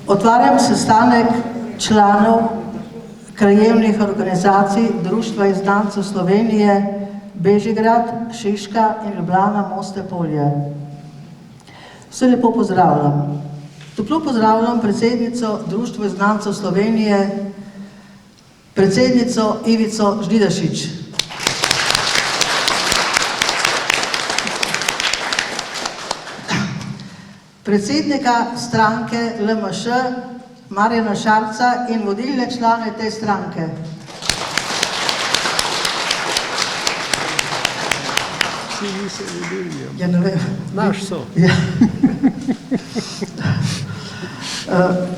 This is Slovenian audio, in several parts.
Otvarjam sestanek članov krajevnih organizacij Društva izgnancev Slovenije Bežigrad, Šiška in Ljubljana, Moste, Polje. Vse lepo pozdravljam. Toplo pozdravljam predsednico Društva izgnancev Slovenije, predsednico Ivico Žnidaršič. Predsednika stranke LMŠ Marjana Šarca in vodilne člane te stranke. Vsi niso vodilni. Ja, ne vem. Naš so. Ja.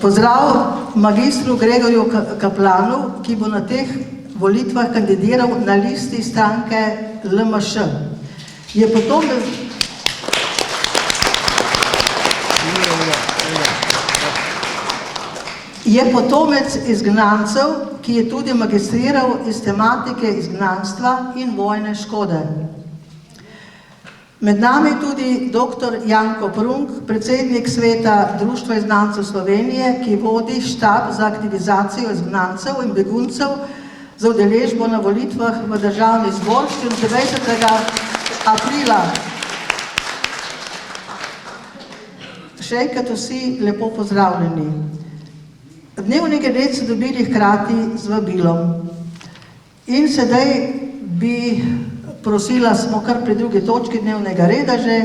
Pozdrav magistru Gregorju Kaplanu, ki bo na teh volitvah kandidiral na listi stranke LMŠ. Je potomec izgnancev, ki je tudi magistriral iz tematike izgnanstva in vojne škode. Med nami tudi dr. Janko Prunk, predsednik sveta Društva izgnancev Slovenije, ki vodi štab za aktivizacijo izgnancev in beguncev za udeležbo na volitvah v Državni zbor 24. aprila. Še enkrat vsi lepo pozdravljeni. Dnevni red so dobili hkrati z vabilom. In sedaj bi prosila, smo kar pri drugi točki dnevnega reda že,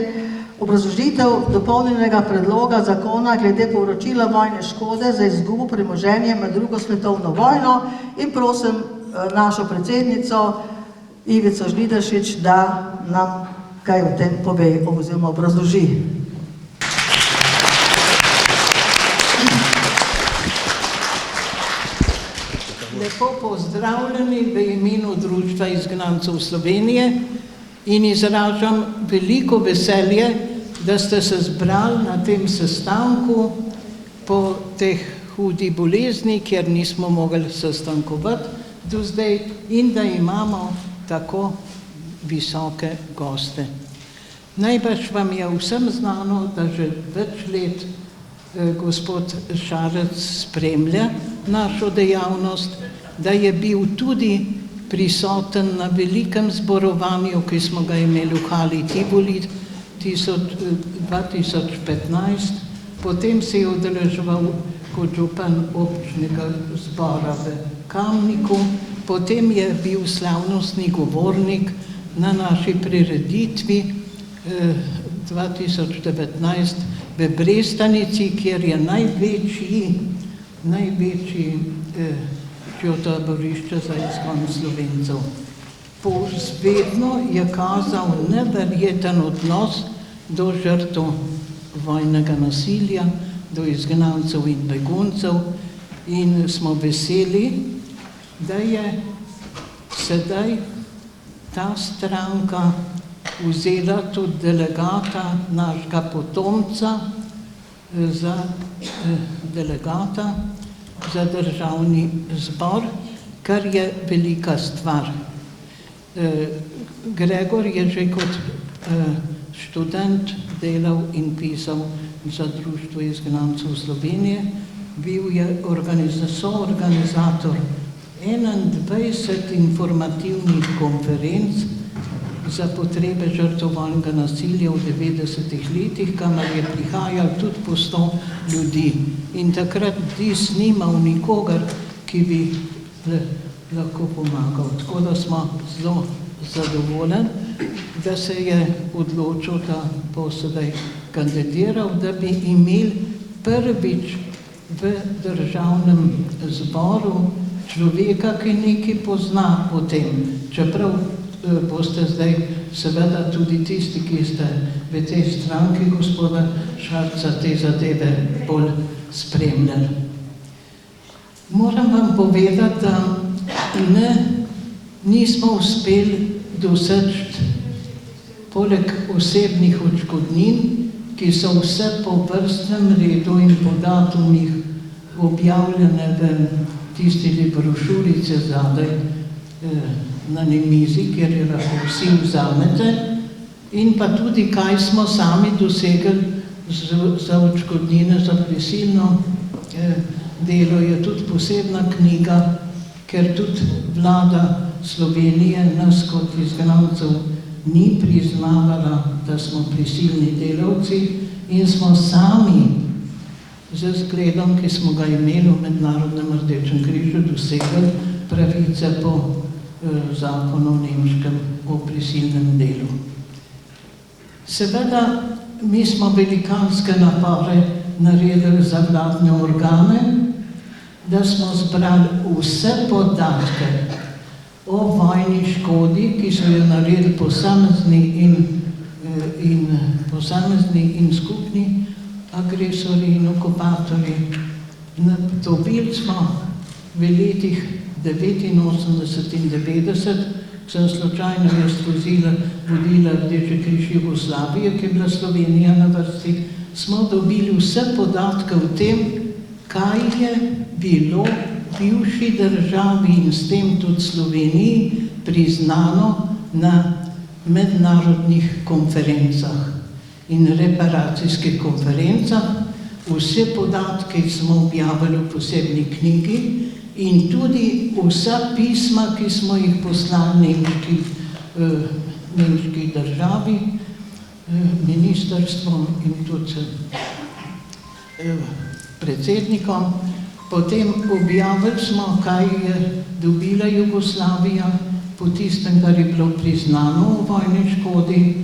obrazložitev dopolnjenega predloga zakona glede povračila vojne škode za izgubo premoženja med drugo svetovno vojno in prosim našo predsednico Ivico Žnidaršič, da nam kaj o tem pove oziroma obrazloži. Lepo pozdravljeni v imenu Društva izgnancev Slovenije in izražam veliko veselje, da ste se zbrali na tem sestanku po teh hudi bolezni, kjer nismo mogli sestankovati do zdaj in da imamo tako visoke goste. Najbrž vam je vsem znano, da že več let gospod Šarec spremlja našo dejavnost, da je bil tudi prisoten na velikem zborovanju, ki smo ga imeli v Hali Tivoli 2015, potem se je udeleževal kot župan občnega zbora v Kamniku, potem je bil slavnostni govornik na naši prireditvi 2019 v Brestanici, kjer je največji taborišče za izgon Slovencev. Vedno je kazal neverjeten odnos do žrtev vojnega nasilja, do izgnancev in beguncev in smo veseli, da je sedaj ta stranka vzela tudi delegata, našega potomca, za delegata za Državni zbor, kar je velika stvar. Gregor je že kot študent delal in pisal za Društvo izgnancev Slovenije, bil je soorganizator 21 informativnih konferenc za potrebe žrtev vojnega nasilja v 90-ih letih, kamor je prihajalo tudi po 100 ljudi. In takrat DIS nimal nikogar, ki bi lahko pomagal. Tako da smo zelo zadovoljni, da se je odločil, da bo sedaj kandidiral, da bi imeli prvič v Državnem zboru človeka, ki nekaj pozna o tem. Čeprav boste zdaj seveda tudi tisti, ki ste v tej stranki gospoda Šarca te zadeve bolj spremljali. Moram vam povedati, da nismo uspeli doseči poleg osebnih odškodnin, ki so vse po vrstnem redu in po datumih objavljene v tisti brošurici zadaj na mizi, kjer jo lahko vsi vzamete, in pa tudi, kaj smo sami dosegli za odškodnine za prisilno delo je tudi posebna knjiga, ker tudi vlada Slovenije nas kot izgnancev ni priznavala, da smo prisilni delavci in smo sami z zgledom, ki smo ga imeli v Mednarodnem Rdečem križu, dosegli pravice po zakonu nemškem o prisilnem delu. Seveda, mi smo velikanske napore naredili za vladne organe, da smo zbrali vse podatke o vojni škodi, ki so jo naredili posamezni in skupni agresorji in okupatorji. Dobili smo v letih 89 in 90, sem slučajno jaz vodila Rdeči križ Jugoslavije, ki je bila Slovenija na vrsti, smo dobili vse podatke o tem, kaj je bilo bivši državi in s tem tudi Sloveniji priznano na mednarodnih konferencah in reparacijskih konferencah. Vse podatke smo objavili v posebni knjigi in tudi vsa pisma, ki smo jih poslali nemški državi, ministrstvom in tudi predsednikom. Potem objavili smo, kaj je dobila Jugoslavija po tistem, kar je bilo priznano v vojni škodi,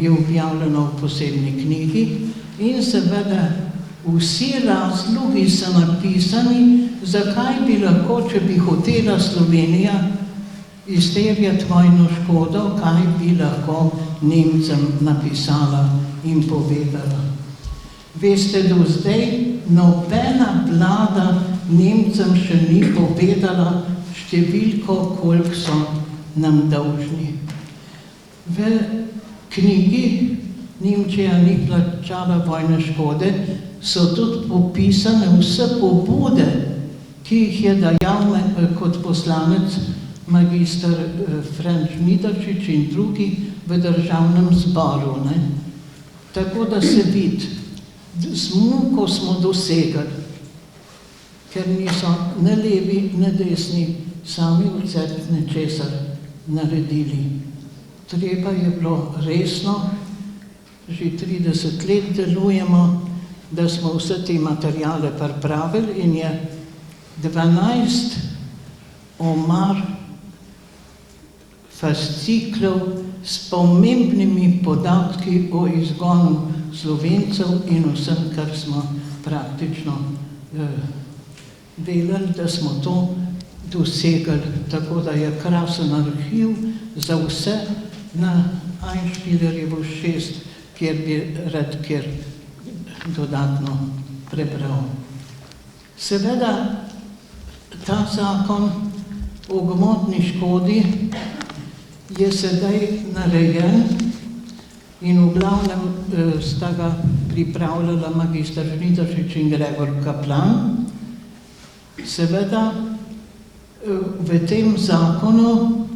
je objavljeno v posebni knjigi in seveda vsi razlogi so napisani, zakaj bi lahko, če bi hotela Slovenija izterjati vojno škodo, kaj bi lahko Nemcem napisala in povedala. Veste, do zdaj nobena vlada Nemcem še ni povedala številko, koliko so nam dolžni. V knjigi Nemčija ni plačala vojne škode, so tudi popisane vse pobude, ki jih je dajal kot poslanec magister Franč Midrašič in drugi v državnem zboru. Tako da se vidi, z muko smo dosegli, ker niso ne levi, ne desni sami v sebi nečesar naredili. Treba je bilo resno, že 30 let delujemo, da smo vse te materijale pripravili in je 12 omar fasciklov s pomembnimi podatki o izgonu Slovencev in vsem, kar smo praktično delali, da smo to dosegli. Tako da je krasen arhiv za vse na Einspielerjevo 6, kjer bi rad kjer dodatno prebral. Seveda, ta zakon o gmotni škodi je sedaj narejen in v glavnem sta ga pripravljala magister Žnidaršič in Gregor Kaplan. Seveda, v tem zakonu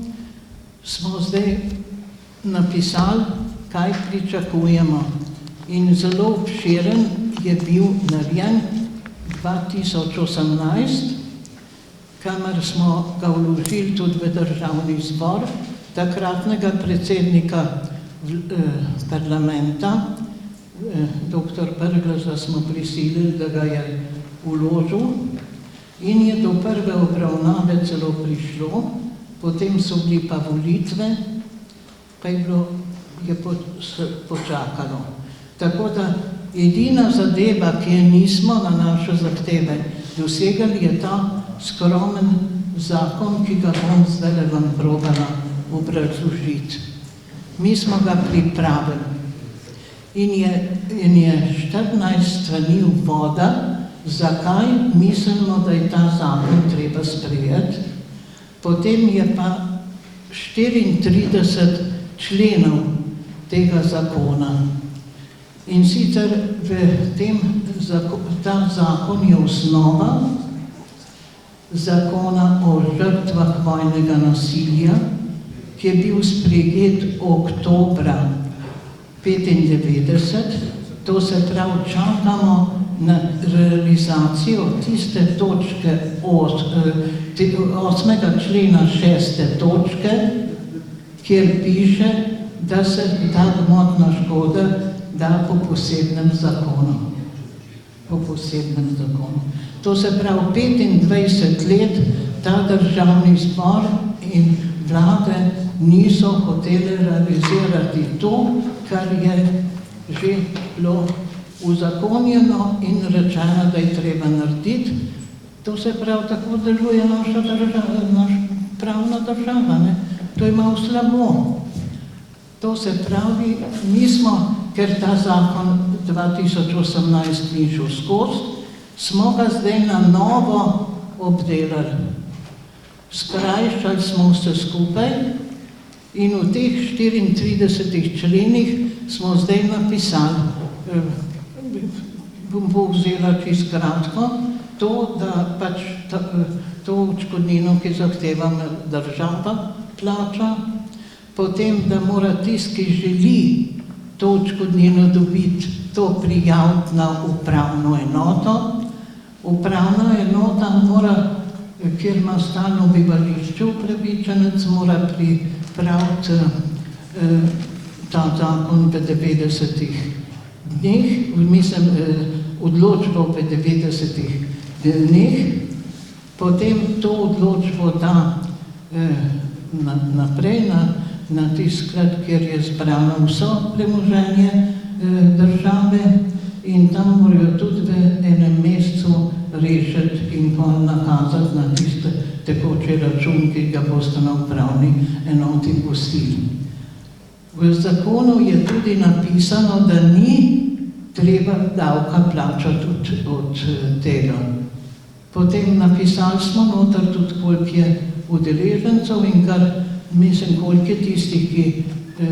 smo zdaj napisali, kaj pričakujemo. In zelo obširen je bil narejen 2018, kamor smo ga vložili tudi v državni zbor, takratnega predsednika parlamenta, dr. Brgleza smo prisilili, da ga je vložil in je do prve obravnave celo prišlo, potem so bili pa volitve, pa je počakalo. Tako da edina zadeva, ki je nismo na naše zahteve dosegli, je ta skromen zakon, ki ga bom zdaj vam probala obrazložiti. Mi smo ga pripravili in je 14 strani uvoda, zakaj mislimo, da je ta zakon treba sprejeti. Potem je pa 34 členov tega zakona. In sicer ta zakon je osnova zakona o žrtvah vojnega nasilja, ki je bil sprejet oktobra 1995, to se pravi čakamo na realizacijo tiste točke 8. člena 6. točke, kjer piše, da se ta gmotna škoda da po posebnem zakonu. Po posebnem zakonu. To se pravi, 25 let ta državni zbor in vlade niso hoteli realizirati to, kar je že bilo uzakonjeno in rečeno, da je treba narediti. To se pravi, tako deluje naša pravna država, ne? To je malo slabo. To se pravi, mi smo, ker ta zakon 2018 ni šel skozi, smo ga zdaj na novo obdelali. Skrajšali smo vse skupaj in v teh 34 členih smo zdaj napisali, bom vzela čisto kratko, to, da pač to odškodnino, ki zahteva država, plača, potem, da mora tisti, ki želi to odškodnino dobiti, to prijaviti na upravno enoto. Upravna enota mora, kjer ima stalno bivališče upravičenec, mora pripraviti ta zakon v 90 dneh, mislim, odločbo v 90 dneh, potem to odločbo da naprej na tisti sklad, kjer je zbrano vso premoženje države in tam morajo tudi v enem mesecu rešiti in pol nakazati na tiste tekoče račun, ki ga boste na upravni enoti pustili. V zakonu je tudi napisano, da ni treba davka plačati od tega. Potem napisali smo noter tudi, koliko je udeležencev in kar, mislim, koliko je tistih, ki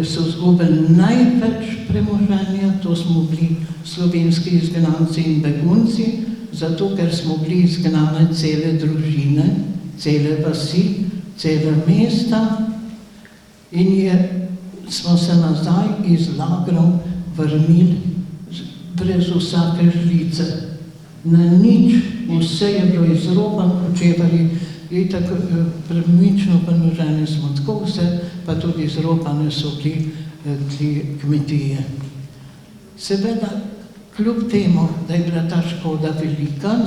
so izgubili največ premoženja, to smo bili slovenski izgnanci in begunci, zato ker smo bili izgnane cele družine, cele vasi, cele mesta in smo se nazaj iz lagrov vrnili brez vsake žlice. Na nič, vse je bilo izroban, počevali, itak premično premoženje smo tako vse, pa tudi izrobane so bili kmetije. Seveda, kljub temu, da je bila ta škoda velika,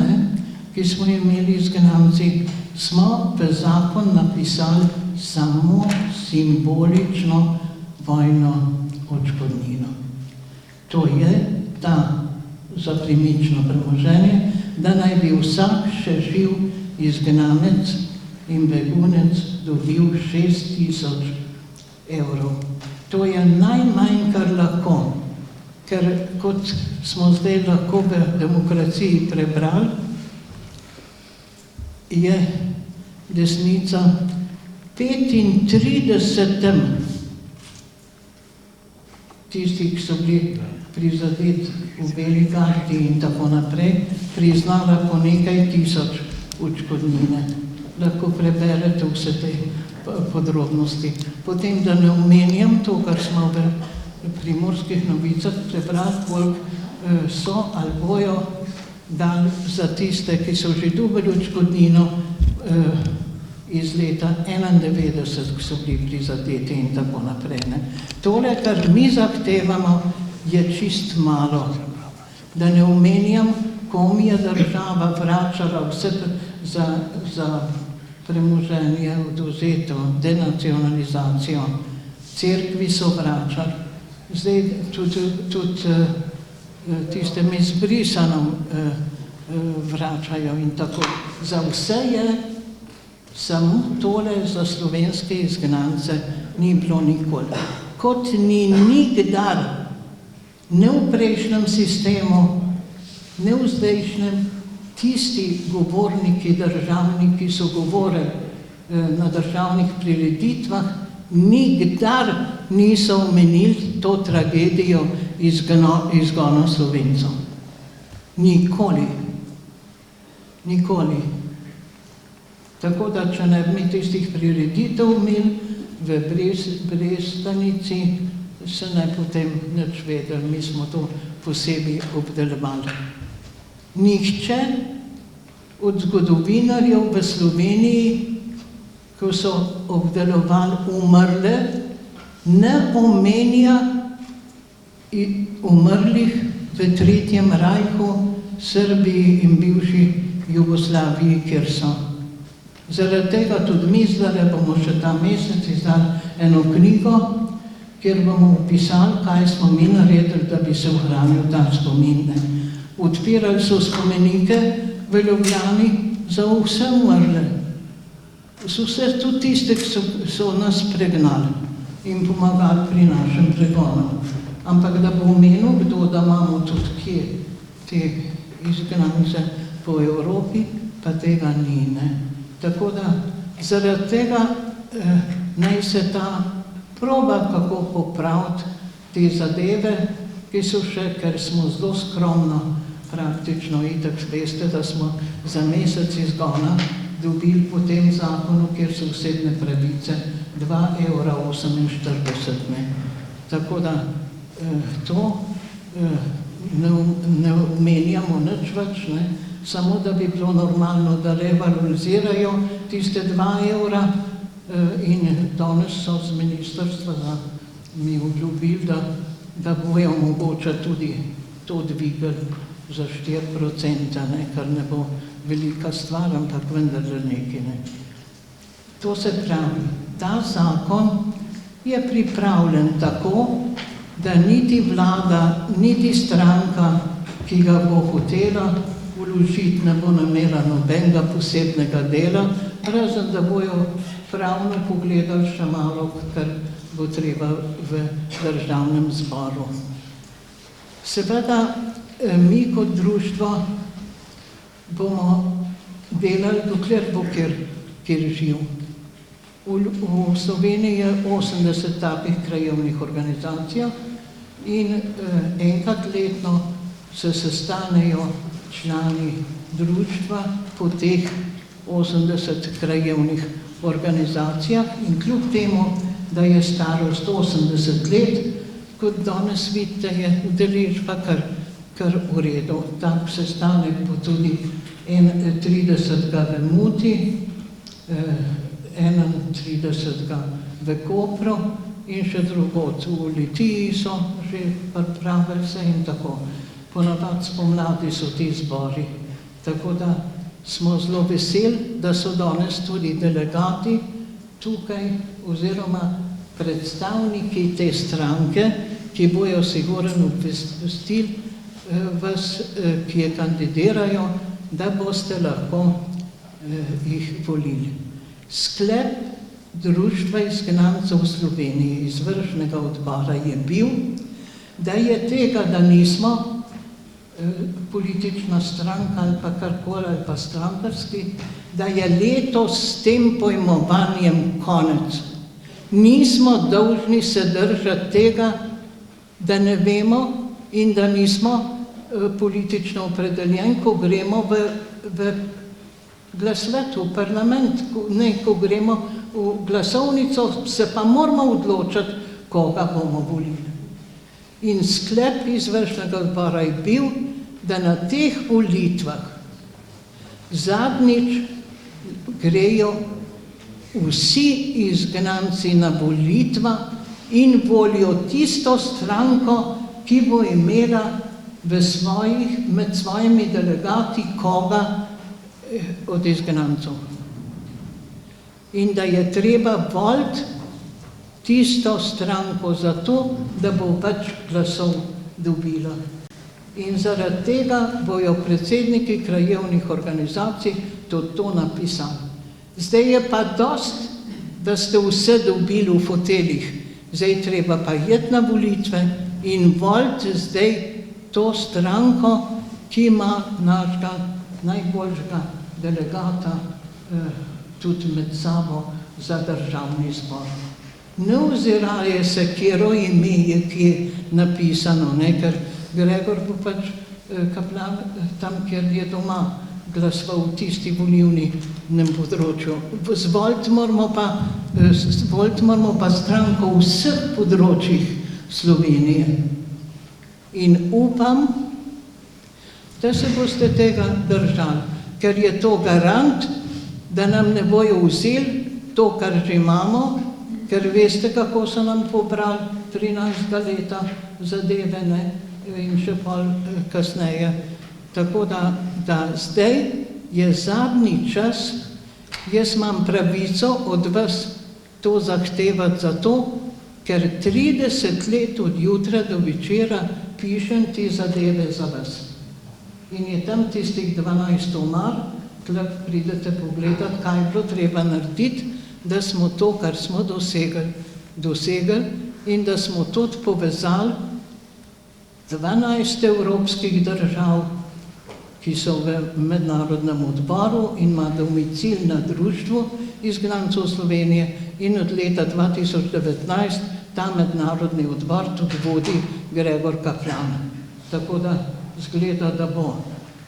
ki smo imeli izgnanci, smo v zakon napisali samo simbolično vojno odškodnino. To je ta za premično premoženje, da naj bi vsak še živ izgnanec in begunec dobil 6.000 evrov. To je najmanj, kar lahko, ker kot smo zdaj lahko v demokraciji prebrali, je desnica 35 tistih, ki so bili prizadeti v Beli gardi in tako naprej, priznala po nekaj tisoč odškodnine. Lahko preberete vse te podrobnosti. Potem, da ne omenjam to, kar smo v Primorskih novicah prebrali, koliko so ali bojo dali za tiste, ki so že dobili odškodnino iz leta 91, ki so bili prizadeti in tako naprej. Tole, kar mi zahtevamo, je čist malo. Da ne omenjam, kom je država vračala vse za premoženje odvzeto, denacionalizacijo. Cerkvi so vračali. Zdaj tudi tistem izbrisanom vračajo in tako. Za vse je, samo tole za slovenske izgnance ni bilo nikoli. Kot ni nikdar, ne v prejšnjem sistemu, ne v zdajšnjem, tisti govorniki državni, ki so govorili na državnih prireditvah, nikdar niso omenili to tragedijo izgona Slovencov. Nikoli. Nikoli. Tako da, če ne bi tistih prireditev imeli v Brestanici, se ne potem nič vedeli, mi smo to posebej obdelovali. nihče od zgodovinarjev v Sloveniji, ko so obdelovali umrle, ne omenja umrlih v Tretjem rajhu, Srbiji in bivši Jugoslaviji, kjer so. Zaradi tega tudi mi zdaj bomo še ta mesec izdali eno knjigo, kjer bomo opisali, kaj smo mi naredili, da bi se ohranil ta spomin. Odpirali so spomenike v Ljubljani za vse umrle. So vse tudi tiste, ki so nas pregnali in pomagali pri našem pregonu. Ampak da bo omenil kdo, da imamo tudi kje te izgnance po Evropi, pa tega ni, ne. Tako da zaradi tega naj se ta proba kako popraviti te zadeve, ki so še, ker smo zelo skromno, praktično itak veste, da smo za mesec izgona dobili po tem zakonu, kjer so osebne pravice 2,48 €, ne. Tako da to ne omenjamo nič več, ne. Samo da bi bilo normalno, da revalorizirajo tiste 2 evra in danes so z ministrstva mi obljubili, da bojo mogoče tudi to dvigali za 4%, ne, kar ne bo velika stvar, ampak vendarle nekaj, ne. To se pravi, ta zakon je pripravljen tako, da niti vlada, niti stranka, ki ga bo hotela vložiti, ne bo imela nobenega posebnega dela, razen da bojo pravno pogledali še malo, kar bo treba v državnem zboru. Seveda, mi kot društvo bomo delali, dokler bo kjer živ. V Sloveniji je 80 takih krajevnih organizacij in enkrat letno se sestanejo člani društva po teh 80 krajevnih organizacijah in kljub temu, da je starost 80 let, kot danes vidite, je udeležba kar v redu. Tak sestanek bo tudi 31. v Muti, 31. v Kopru in še drugod. V Litiji so že pripravili se in tako. Ponavadi spomladi so ti zbori. Tako da smo zelo veseli, da so danes tudi delegati tukaj oziroma predstavniki te stranke, ki bojo sigurno obvestili vas, ki je kandidirajo, da boste lahko jih volili. Sklep Društva izgnancev Slovenije, izvršnega odbora, je bil, da je tega, da nismo politična stranka ali pa karkoli ali pa strankarski, da je letos s tem pojmovanjem konec. Nismo dolžni se držati tega, da ne vemo in da nismo politično opredeljeni, ko gremo v glasovati v parlament, ko gremo v glasovnico, se pa moramo odločiti, koga bomo volili. In sklep izvršnega odbora je bil, da na teh volitvah zadnjič grejo vsi izgnanci na volitvah in volijo tisto stranko, ki bo imela med svojimi delegati koga od izgnancev. In da je treba voliti tisto stranko zato, da bo več glasov dobila. In zaradi tega bojo predsedniki krajevnih organizacij tudi to napisali. Zdaj je pa dost, da ste vse dobili v foteljih. Zdaj treba pa iti na volitve in voliti zdaj to stranko, ki ima našega najboljšega delegata tudi med sabo za državni zbor. Ne oziraje se, katero ime je kje napisano, ne, ker Gregor bo pač kaplan tam, kjer je doma glasoval v tisti volilnem področju. Voliti moramo pa stranko v vseh področjih Slovenije. In upam, da se boste tega držali, ker je to garant, da nam ne bojo vzeli to, kar že imamo, ker veste, kako so nam pobrali 13. leta zadeve, ne, in še pol kasneje. Tako da zdaj je zadnji čas, jaz imam pravico od vas to zahtevati zato, ker 30 let od jutra do večera pišem te zadeve za vas. In je tam tistih 12 omar, tlak pridete pogledati, kaj je bilo treba narediti, da smo to, kar smo dosegli in da smo tudi povezali 12 evropskih držav, ki so v mednarodnem odboru in ima domicil na Društvu izgnancev Slovenije in od leta 2019 ta mednarodni odbor tudi vodi Gregor Kaplan. Tako da zgleda, da bo.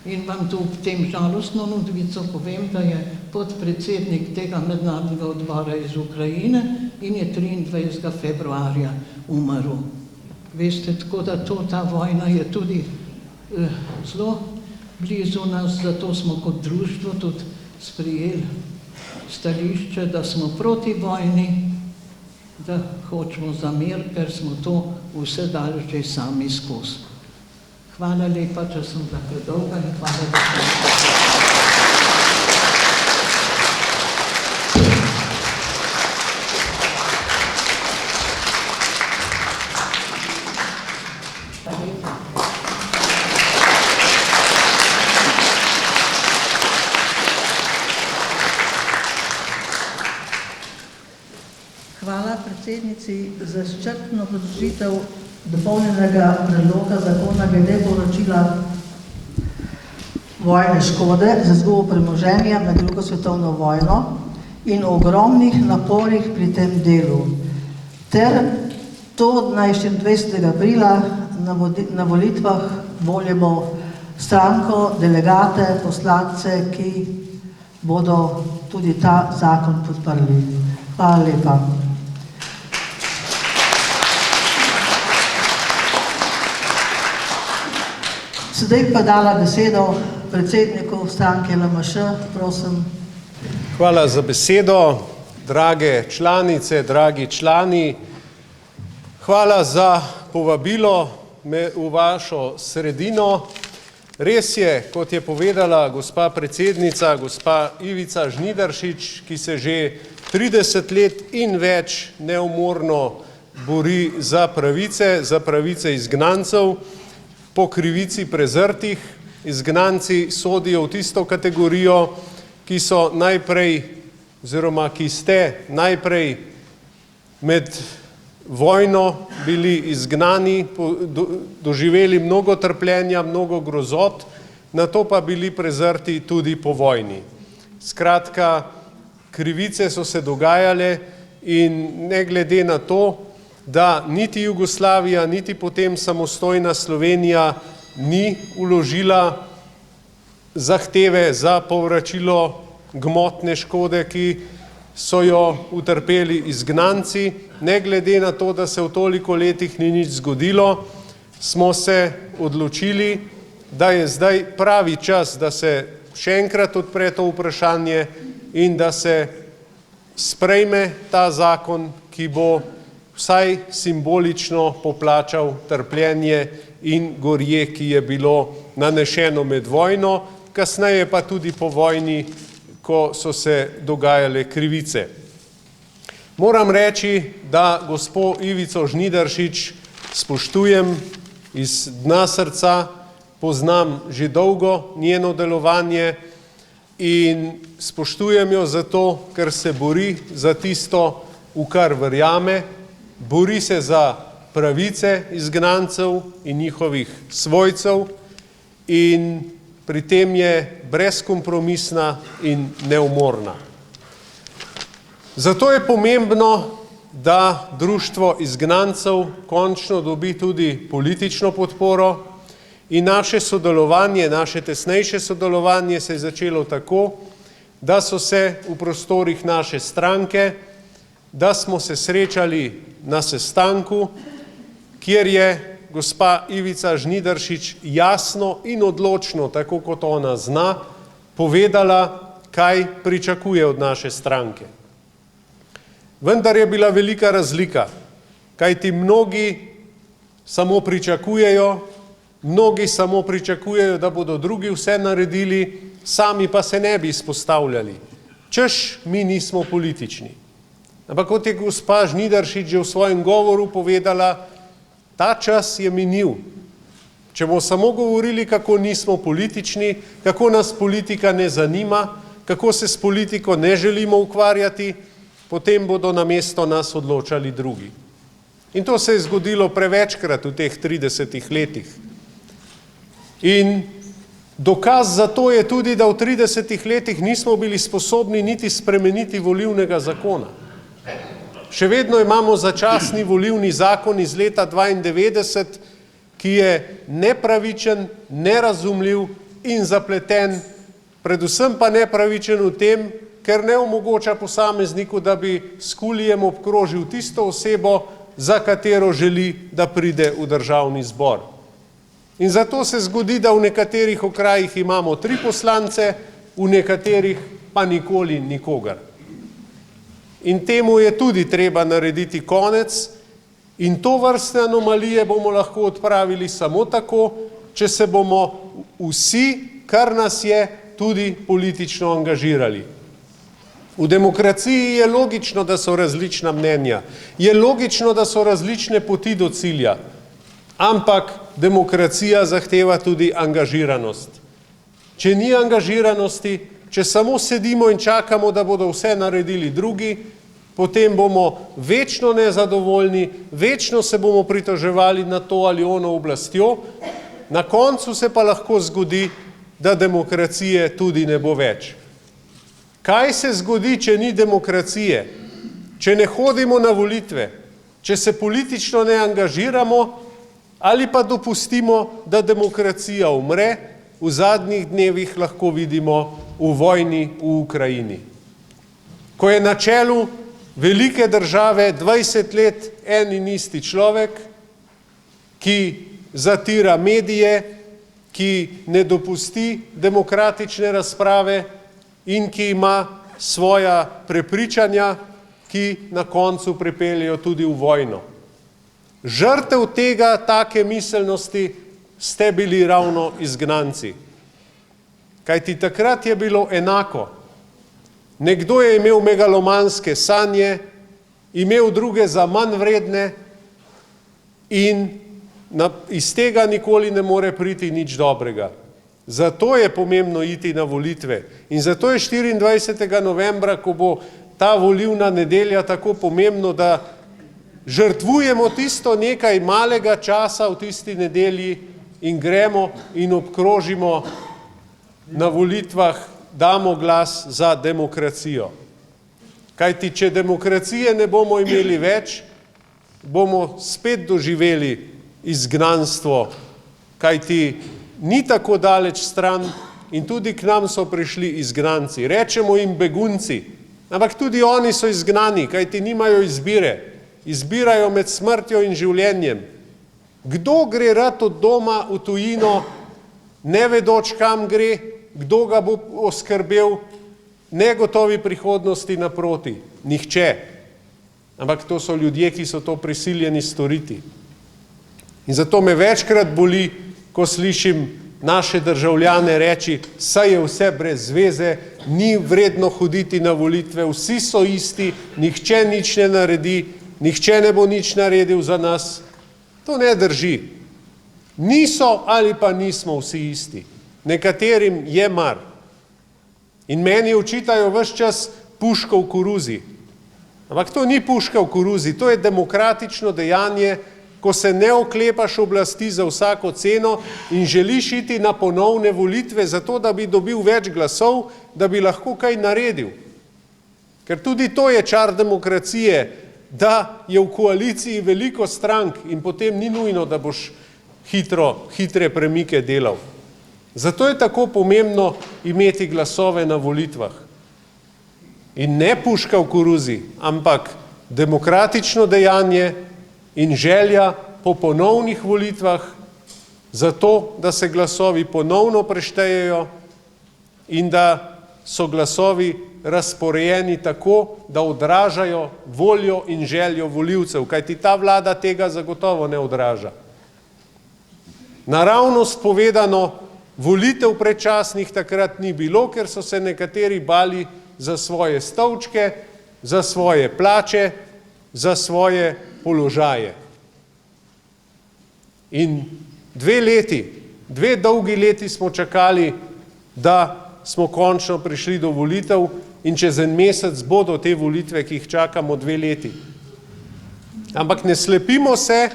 In vam tu v tem žalostno novico povem, da je podpredsednik tega mednarodnega odbora iz Ukrajine in je 23. februarja umrl. Veste, tako da ta vojna je tudi zelo blizu nas, zato smo kot društvo tudi sprejeli stališče, da smo proti vojni, da hočemo za mir, ker smo to vse dali že sami skozi. Hvala lepa, če sem bila predolga in hvala, da Hvala predsednici za izčrpno obrazložitev dopolnjenega predloga zakona glede povračila vojne škode za izgubo premoženja med drugo svetovno vojno in o ogromnih naporih pri tem delu. Ter to 24. aprila na volitvah volimo stranko, delegate, poslance, ki bodo tudi ta zakon podprli. Hvala lepa. Sedaj pa dala besedo predsedniku stranke LMŠ, prosim. Hvala za besedo, drage članice, dragi člani. Hvala za povabilo v vašo sredino. Res je, kot je povedala gospa predsednica, gospa Ivica Žnidaršič, ki se že 30 let in več neumorno bori za pravice izgnancev, po krivici prezrtih. Izgnanci sodijo v tisto kategorijo, ki so najprej, oziroma ki ste najprej med vojno bili izgnani, doživeli mnogo trpljenja, mnogo grozot, nato pa bili prezrti tudi po vojni. Skratka, krivice so se dogajale in ne glede na to, da niti Jugoslavija, niti potem samostojna Slovenija ni vložila zahteve za povračilo gmotne škode, ki so jo utrpeli izgnanci. Ne glede na to, da se v toliko letih ni nič zgodilo, smo se odločili, da je zdaj pravi čas, da se še enkrat odpre to vprašanje in da se sprejme ta zakon, ki bo vsaj simbolično poplačal trpljenje in gorje, ki je bilo nanešeno med vojno, kasneje pa tudi po vojni, ko so se dogajale krivice. Moram reči, da gospo Ivico Žnidaršič spoštujem iz dna srca, poznam že dolgo njeno delovanje in spoštujem jo zato, ker se bori za tisto, v kar verjame, bori se za pravice izgnancev in njihovih svojcev in pri tem je brezkompromisna in neumorna. Zato je pomembno, da Društvo izgnancev končno dobi tudi politično podporo in naše sodelovanje, naše tesnejše sodelovanje se je začelo tako, da so se v prostorih naše stranke, da smo se srečali na sestanku, kjer je gospa Ivica Žnidaršič jasno in odločno, tako kot ona zna, povedala, kaj pričakuje od naše stranke. Vendar je bila velika razlika, kajti mnogi samo pričakujejo, da bodo drugi vse naredili, sami pa se ne bi izpostavljali. Češ, mi nismo politični. Ampak kot je gospa Žnidaršič že v svojem govoru povedala, ta čas je minil. Če bomo samo govorili, kako nismo politični, kako nas politika ne zanima, kako se s politiko ne želimo ukvarjati, potem bodo namesto nas odločali drugi. In to se je zgodilo prevečkrat v teh 30 letih. In dokaz za to je tudi, da v 30 letih nismo bili sposobni niti spremeniti volilnega zakona. Še vedno imamo začasni volilni zakon iz leta 1992, ki je nepravičen, nerazumljiv in zapleten, predvsem pa nepravičen v tem, ker ne omogoča posamezniku, da bi s kulijem obkrožil tisto osebo, za katero želi, da pride v državni zbor. In zato se zgodi, da v nekaterih okrajih imamo 3 poslance, v nekaterih pa nikoli nikogar. In temu je tudi treba narediti konec in to vrstne anomalije bomo lahko odpravili samo tako, če se bomo vsi, kar nas je, tudi politično angažirali. V demokraciji je logično, da so različna mnenja, je logično, da so različne poti do cilja, ampak demokracija zahteva tudi angažiranost. Če ni angažiranosti, če samo sedimo in čakamo, da bodo vse naredili drugi, potem bomo večno nezadovoljni, večno se bomo pritoževali na to ali ono oblastjo, na koncu se pa lahko zgodi, da demokracije tudi ne bo več. Kaj se zgodi, če ni demokracije? Če ne hodimo na volitve, če se politično ne angažiramo ali pa dopustimo, da demokracija umre, v zadnjih dnevih lahko vidimo v vojni v Ukrajini. Ko je na čelu velike države 20 let en in isti človek, ki zatira medije, ki ne dopusti demokratične razprave in ki ima svoja prepričanja, ki na koncu pripeljejo tudi v vojno. Žrtev tega take miselnosti ste bili ravno izgnanci. Kajti takrat je bilo enako. Nekdo je imel megalomanske sanje, imel druge za manj vredne in iz tega nikoli ne more priti nič dobrega. Zato je pomembno iti na volitve. In zato je 24. novembra, ko bo ta volilna nedelja tako pomembno, da žrtvujemo tisto nekaj malega časa v tisti nedelji in gremo in obkrožimo na volitvah, damo glas za demokracijo. Kajti, če demokracije ne bomo imeli več, bomo spet doživeli izgnanstvo, kajti ni tako daleč stran in tudi k nam so prišli izgnanci. Rečemo jim begunci, ampak tudi oni so izgnani, kajti nimajo izbire. Izbirajo med smrtjo in življenjem. Kdo gre rad od doma v tujino, ne vedoč kam gre, kdo ga bo oskrbel, negotovi prihodnosti naproti? Nihče. Ampak to so ljudje, ki so to prisiljeni storiti. In zato me večkrat boli, ko slišim naše državljane reči, saj je vse brez veze, ni vredno hoditi na volitve, vsi so isti, nihče nič ne naredi, nihče ne bo nič naredil za nas. To ne drži. Niso ali pa nismo vsi isti. Nekaterim je mar. In meni očitajo ves čas puško v koruzi. Ampak to ni puška v koruzi, to je demokratično dejanje, ko se ne oklepaš oblasti za vsako ceno in želiš iti na ponovne volitve zato, da bi dobil več glasov, da bi lahko kaj naredil. Ker tudi to je čar demokracije, da je v koaliciji veliko strank in potem ni nujno, da boš hitre premike delal. Zato je tako pomembno imeti glasove na volitvah. In ne puška v koruzi, ampak demokratično dejanje in želja, po ponovnih volitvah, zato, da se glasovi ponovno preštejejo in da so glasovi razporejeni tako, da odražajo voljo in željo volivcev, kajti ta vlada tega zagotovo ne odraža. Naravnost povedano, volitev predčasnih takrat ni bilo, ker so se nekateri bali za svoje stolčke, za svoje plače, za svoje položaje. In 2 dolgi leti smo čakali, da smo končno prišli do volitev in čez en mesec bodo te volitve, ki jih čakamo 2 leti. Ampak ne slepimo se,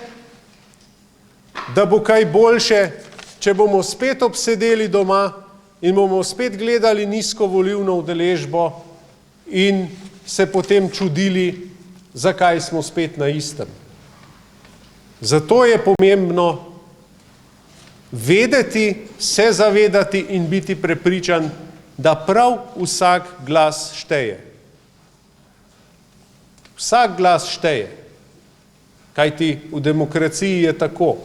da bo kaj boljše, če bomo spet obsedeli doma in bomo spet gledali nizko volilno udeležbo in se potem čudili, zakaj smo spet na istem. Zato je pomembno vedeti, se zavedati in biti prepričan, da prav vsak glas šteje. Vsak glas šteje, kajti v demokraciji je tako.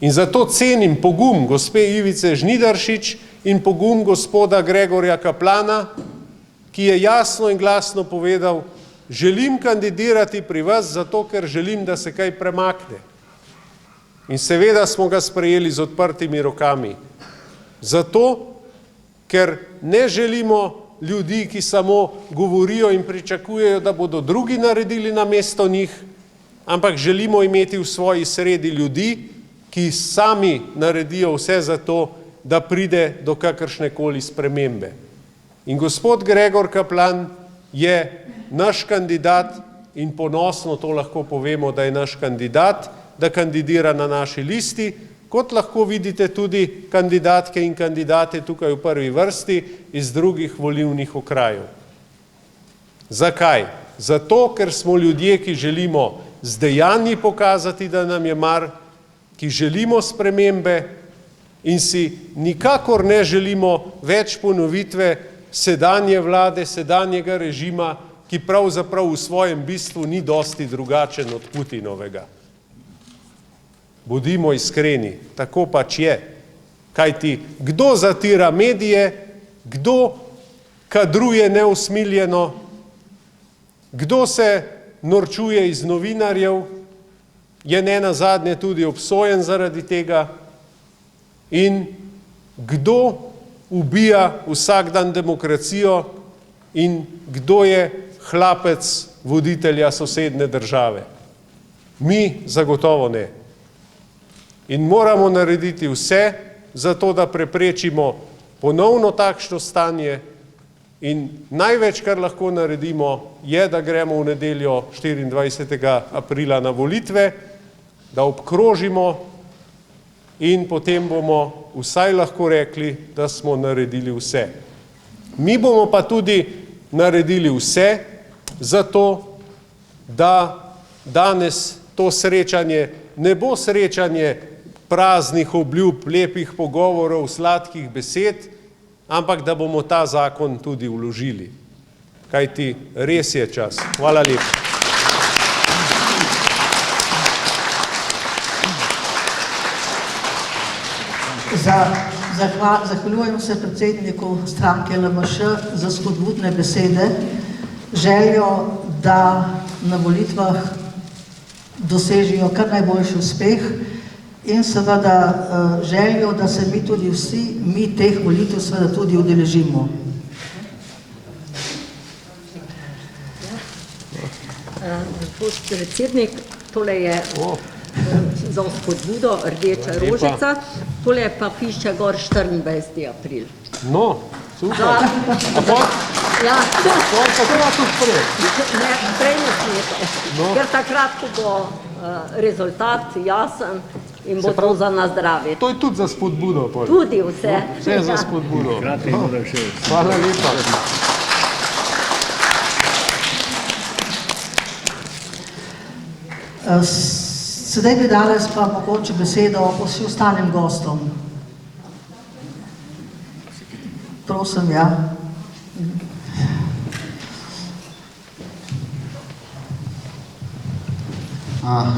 In zato cenim pogum gospe Ivice Žnidaršič in pogum gospoda Gregorja Kaplana, ki je jasno in glasno povedal, želim kandidirati pri vas zato, ker želim, da se kaj premakne. In seveda smo ga sprejeli z odprtimi rokami. Zato, ker ne želimo ljudi, ki samo govorijo in pričakujejo, da bodo drugi naredili namesto njih, ampak želimo imeti v svoji sredi ljudi, ki sami naredijo vse za to, da pride do kakršnekoli spremembe. In gospod Gregor Kaplan je naš kandidat in ponosno to lahko povemo, da je naš kandidat, da kandidira na naši listi, kot lahko vidite tudi kandidatke in kandidate tukaj v prvi vrsti iz drugih volilnih okrajev. Zakaj? Zato, ker smo ljudje, ki želimo z dejanji pokazati, da nam je mar, ki želimo spremembe in si nikakor ne želimo več ponovitve sedanje vlade, sedanjega režima, ki pravzaprav v svojem bistvu ni dosti drugačen od Putinovega. Bodimo iskreni, tako pač je. Kajti, kdo zatira medije, kdo kadruje neusmiljeno, kdo se norčuje iz novinarjev, je nenazadnje tudi obsojen zaradi tega in kdo ubija vsak dan demokracijo in kdo je hlapec voditelja sosednje države. Mi zagotovo ne. In moramo narediti vse za to, da preprečimo ponovno takšno stanje in največ, kar lahko naredimo, je, da gremo v nedeljo 24. aprila na volitve, da obkrožimo in potem bomo vsaj lahko rekli, da smo naredili vse. Mi bomo pa tudi naredili vse za to, da danes to srečanje ne bo srečanje praznih obljub, lepih pogovorov, sladkih besed, ampak da bomo ta zakon tudi vložili. Kajti res je čas. Hvala lepa. Zahvaljujem se predsedniku stranke LMŠ za spodbudne besede, željo, da na volitvah dosežijo kar najboljši uspeh in seveda željo, da se mi tudi vsi, mi teh volitev seveda tudi udeležimo. Gospod predsednik, tole je za spodbudo rdeča rožica, tole pa piše gor 24. april. No, super. Ja. To je takrat tudi prej. Ne, prej ne smete, ker takrat, ko bo rezultat jasen in bo to za nas zdravje. To je tudi za spodbudo. Tudi vse. Vse za spodbudo. Hvala lepa. Sedaj bi danes pa mogoče besedo vsi ostalim gostom. Prosim, ja.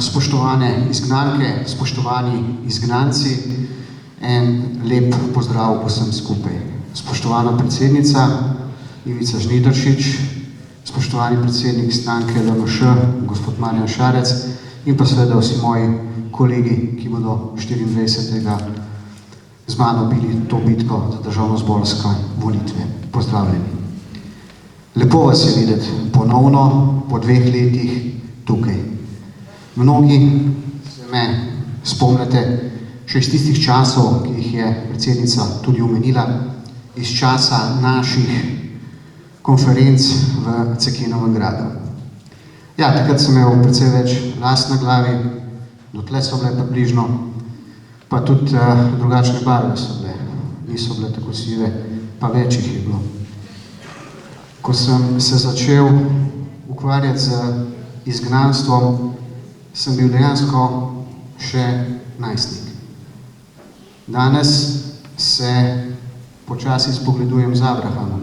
Spoštovane izgnanke, spoštovani izgnanci, en lep pozdrav vsem skupaj. Spoštovana predsednica Ivica Žnidaršič, spoštovani predsednik stranke LMŠ, gospod Marjan Šarec in pa seveda vsi moji kolegi, ki bodo 24. z mano bili to bitko za državnozborske volitve. Pozdravljeni. Lepo vas je videti ponovno po 2 letih tukaj. Mnogi se me spomnite še iz tistih časov, ki jih je predsednica tudi omenila, iz časa naših konferenc v Cekinovem gradu. Ja, takrat sem imel precej več las na glavi, dotle so bile približno, pa tudi drugačne barve so bile, niso bile tako sive, pa več jih je bilo. Ko sem se začel ukvarjati z izgnanstvom, sem bil dejansko še najstnik. Danes se počasi spogledujem z Abrahamom.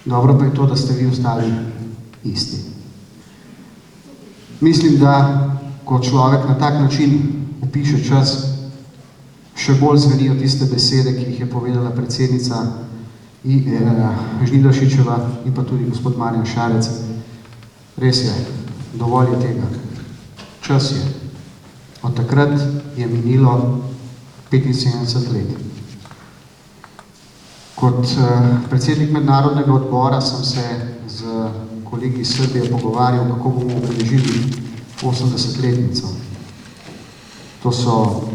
Dobro pa je to, da ste vi ostali isti. Mislim, da ko človek na tak način opiše čas, še bolj zvenijo tiste besede, ki jih je povedala predsednica Žnidaršičeva in pa tudi gospod Marjan Šarec. Res je, dovolj je tega. Čas je. Od takrat je minilo 75 let. Kot predsednik mednarodnega odbora sem se z kolegi iz Srbije pogovarjal, kako bomo obeležili 80-letnico. To so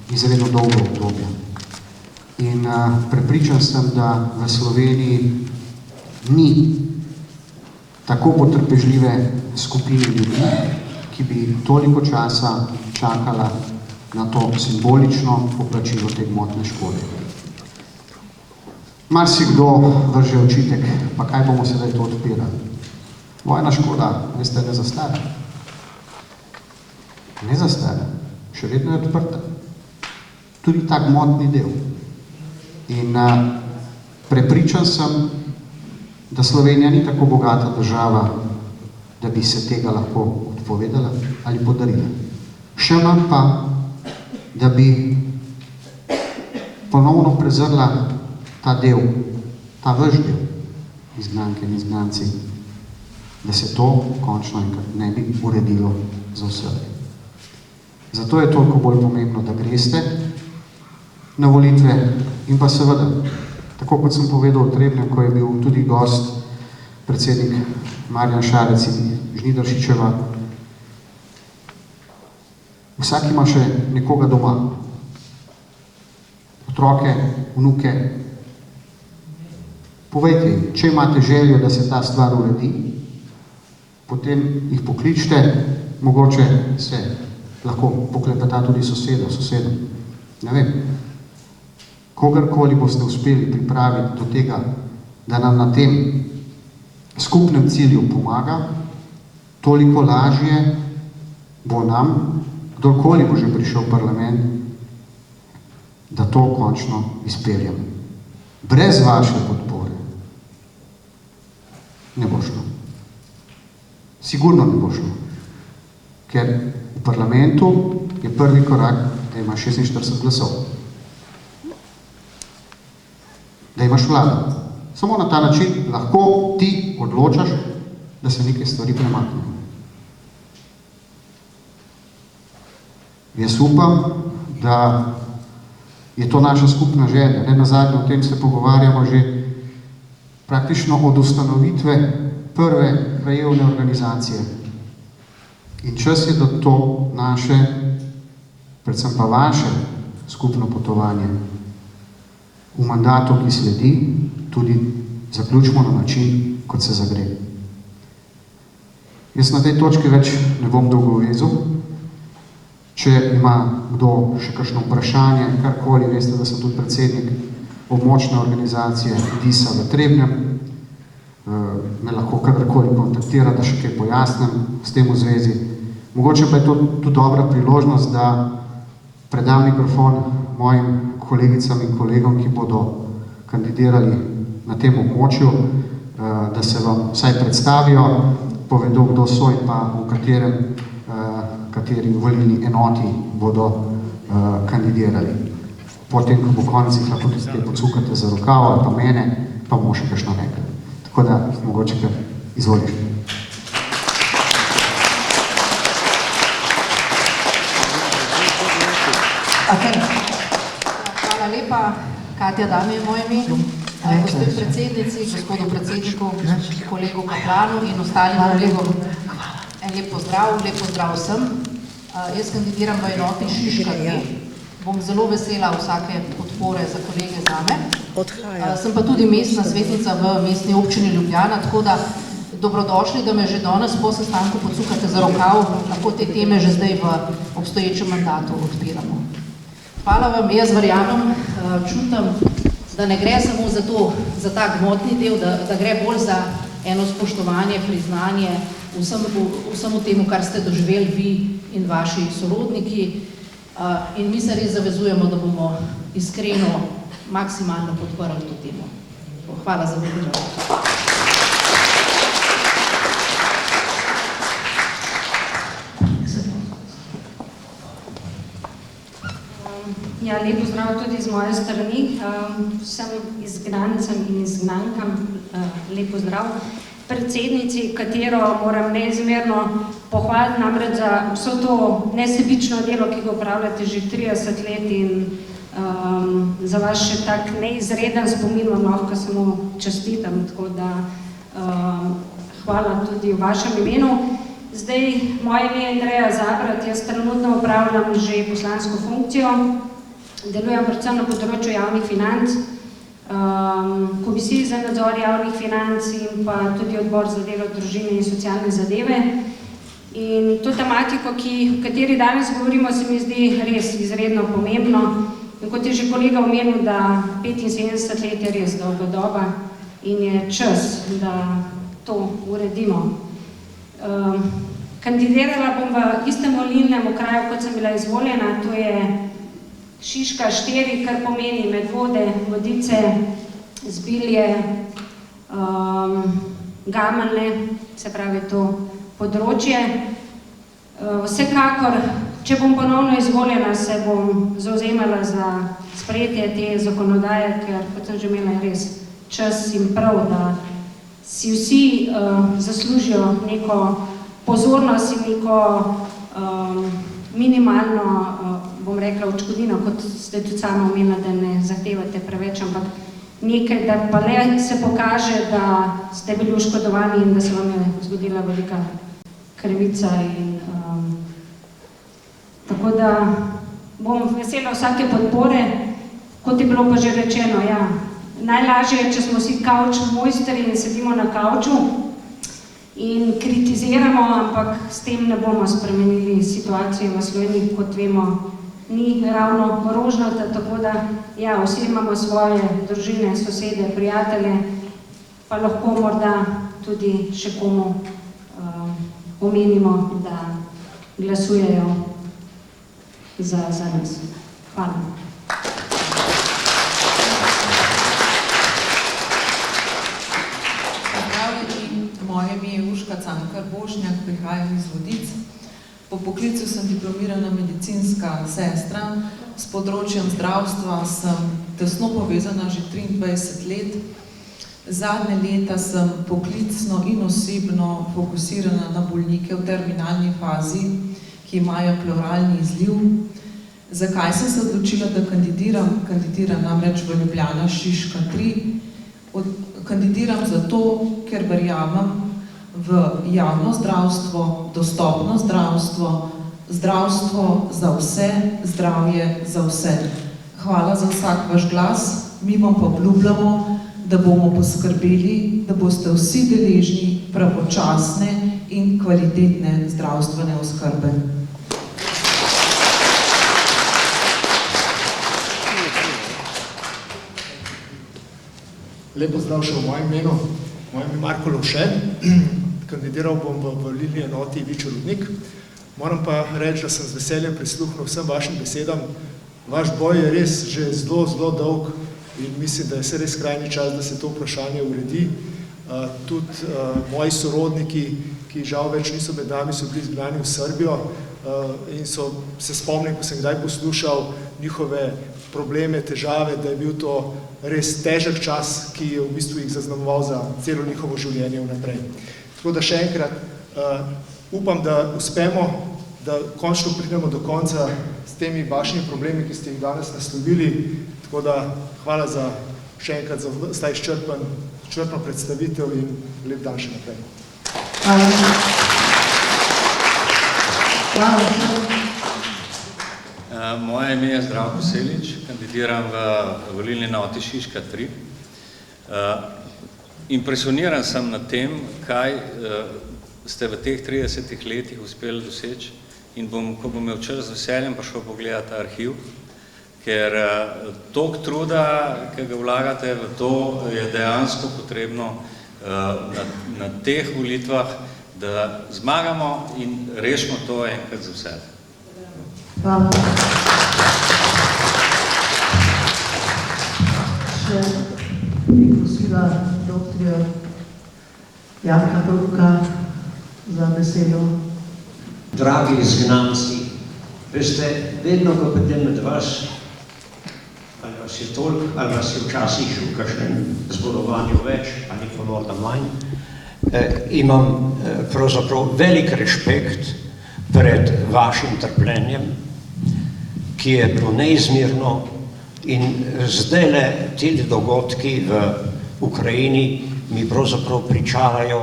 izredno dolgo obdobje. In prepričan sem, da v Sloveniji ni tako potrpežljive skupine ljudi, ki bi toliko časa čakala na to simbolično poplačilo te gmotne škode. Marsikdo vrže očitek, pa kaj bomo sedaj to odpirali? Vojna škoda, veste, ne zastara. Ne zastara, še vedno je odprta. Tudi ta gmotni del. In prepričan sem, da Slovenija ni tako bogata država, da bi se tega lahko odpovedala ali podarila. Še manj pa, da bi ponovno prezrla ta del, ta vaš del, izgnanke in izgnanci, da se to končno enkrat ne bi uredilo za vse. Zato je toliko bolj pomembno, da greste na volitve in pa seveda, tako kot sem povedal v Trebnjem, ko je bil tudi gost predsednik Marjan Šarec in Žnidaršičeva, vsak ima še nekoga doma. Otroke, vnuke. Povejte jim, če imate željo, da se ta stvar uredi, potem jih pokličite, mogoče se lahko poklepeta tudi sosedom. Ne vem. Kogarkoli boste uspeli pripraviti do tega, da nam na tem skupnem cilju pomaga, toliko lažje bo nam, kdorkoli bo že prišel v parlament, da to končno izpeljem. Brez vaše podpore ne bo šlo. Sigurno ne bo šlo. Ker v parlamentu je prvi korak, da ima 46 glasov. Da imaš vlado. Samo na ta način lahko ti odločaš, da se neke stvari premaknejo. Jaz upam, da je to naša skupna želja. Ne nazadnje, o tem se pogovarjamo že praktično od ustanovitve prve krajevne organizacije. In čas je, da to naše, predvsem pa vaše skupno potovanje v mandatu, ki sledi, tudi zaključimo na način, kot se zagre. Jaz na tej točki več ne bom dolgo vezal. Če ima kdo še kakšno vprašanje, karkoli, veste, da sem tudi predsednik območne organizacije DIS-a v Trebnjem, me lahko kadarkoli kontaktira, da še kaj pojasnim s tem v zvezi. Mogoče pa je to tudi dobra priložnost, da predam mikrofon mojim kolegicam in kolegom, ki bodo kandidirali na tem območju, da se vam vsaj predstavijo, povedo, kdo so in pa v kateri volilni enoti bodo kandidirali. Potem, ko bo konec, jih lahko tudi pocukate za rokav ali pa mene, pa bomo še kakšno rekli. Tako da, mogoče kar izvoliš. Hvala lepa, Katja Dame je moje ime, gospod predsednici, gospodu predsedniku, kolegu Kaplanu in ostalim kolegom. En lep pozdrav vsem. Jaz kandidiram v enoti Šiška 2. Bom zelo vesela vsake podpore za kolege zame. Sem pa tudi mestna svetnica v mestni občini Ljubljana, tako da dobrodošli, da me že danes po sestanku pocukate za rokav, lahko te teme že zdaj v obstoječem mandatu odpiramo. Hvala vam, jaz verjamem, čutim, da ne gre samo za ta gmotni del, da gre bolj za eno spoštovanje, priznanje vsemu temu, kar ste doživeli vi in vaši sorodniki. In mi se res zavezujemo, da bomo iskreno, maksimalno podprli to temo. Hvala za besedo. Ja, lep pozdrav tudi z moje strani, vsem izgnancem in izgnankam, lep pozdrav. Predsednici, katero moram neizmerno pohvaliti namreč za vso to nesebično delo, ki ga upravljate že 30 let in za vaš še tak neizreden spomin vam lahko samo čestitam, tako da hvala tudi v vašem imenu. Zdaj, moje ime je Andreja Zabrat, jaz trenutno upravljam že poslansko funkcijo, delujem predvsem na področju javnih financ, Komisiji za nadzor javnih financ in pa tudi odbor za delo, družine in socialne zadeve. In to tematiko, o kateri danes govorimo, se mi zdi res izredno pomembno. In kot je že kolega omenil, da 75 let je res dolga doba in je čas, da to uredimo. Kandidirala bom v istem volilnem okraju, kot sem bila izvoljena, to je Šiška 4, kar pomeni Medvode, Vodice, Zbilje, Gameljne, se pravi to področje. Vsekakor, če bom ponovno izvoljena, se bom zavzemala za sprejetje te zakonodaje, ker, kot sem že imela, res čas in prav, da si vsi zaslužijo neko pozornost in neko minimalno, bom rekla, odškodnino, kot ste tudi sama omenila, da ne zahtevate preveč, ampak nekaj, da pa le se pokaže, da ste bili oškodovani in da se vam je zgodila velika krivica. Tako da bom vesela vsake podpore, kot je bilo pa že rečeno, ja, najlažje je, če smo vsi kavč mojstri in sedimo na kavču in kritiziramo, ampak s tem ne bomo spremenili situacijo v Sloveniji, kot vemo, ni ravno rožnata, tako da ja, vsi imamo svoje družine, sosede, prijatelje, pa lahko morda tudi še komu omenimo, da glasujejo za nas. Hvala. Moje ime je Urška Cankar-Bošnjak, prihajam iz Vodic. Po poklicu sem diplomirana medicinska sestra, s področjem zdravstva sem tesno povezana že 23 let. Zadnje leta sem poklicno in osebno fokusirana na bolnike v terminalni fazi, ki imajo pleuralni izliv. Zakaj sem se odločila, da kandidiram? Kandidiram namreč v Ljubljana Šiška 3. Kandidiram zato, ker verjamem v javno zdravstvo, dostopno zdravstvo, zdravstvo za vse, zdravje za vse. Hvala za vsak vaš glas, mi vam pa obljubljamo, da bomo poskrbeli, da boste vsi deležni pravočasne in kvalitetne zdravstvene oskrbe. Lep pozdrav še v mojem imenu. Moje ime je Marko Lovše. Kandidiral bom v volilni enoti Vič Rudnik. Moram pa reči, da sem z veseljem prisluhnil vsem vašim besedam. Vaš boj je res že zelo, zelo dolg in mislim, da je res skrajni čas, da se to vprašanje uredi. Tudi moji sorodniki, ki žal več niso med nami, so bili izgnani v Srbijo in se spomnim, ko sem kdaj poslušal njihove probleme, težave, da je bil to res težek čas, ki je v bistvu jih zaznamoval za celo njihovo življenje vnaprej. Tako da še enkrat upam, da uspemo, da končno pridemo do konca s temi vašimi problemi, ki ste jih danes naslovili. Tako da hvala za še enkrat za zdaj izčrpno predstavitev in lep dan še naprej. Moje ime je Zdravko Selič, kandidiram v volilni enoti Šiška 3. Impresioniran sem nad tem, kaj ste v teh 30 letih uspeli doseči in ko bom imel čas z veseljem prišel pogledati arhiv, ker toliko truda, ki ga vlagate v to, je dejansko potrebno na teh volitvah, da zmagamo in rešimo to enkrat za vse. Hvala. Še bi prosila doktorja Janka Turka za besedo. Dragi izgnanci, veste, vedno, ko pridem med vas, ali vas je toliko, ali vas je včasih v kakšnem zborovanju več, ali pa morda manj, imam pravzaprav velik respekt pred vašim trpljenjem, ki je bilo neizmerno in zdajle ti dogodki v Ukrajini mi pravzaprav pričarajo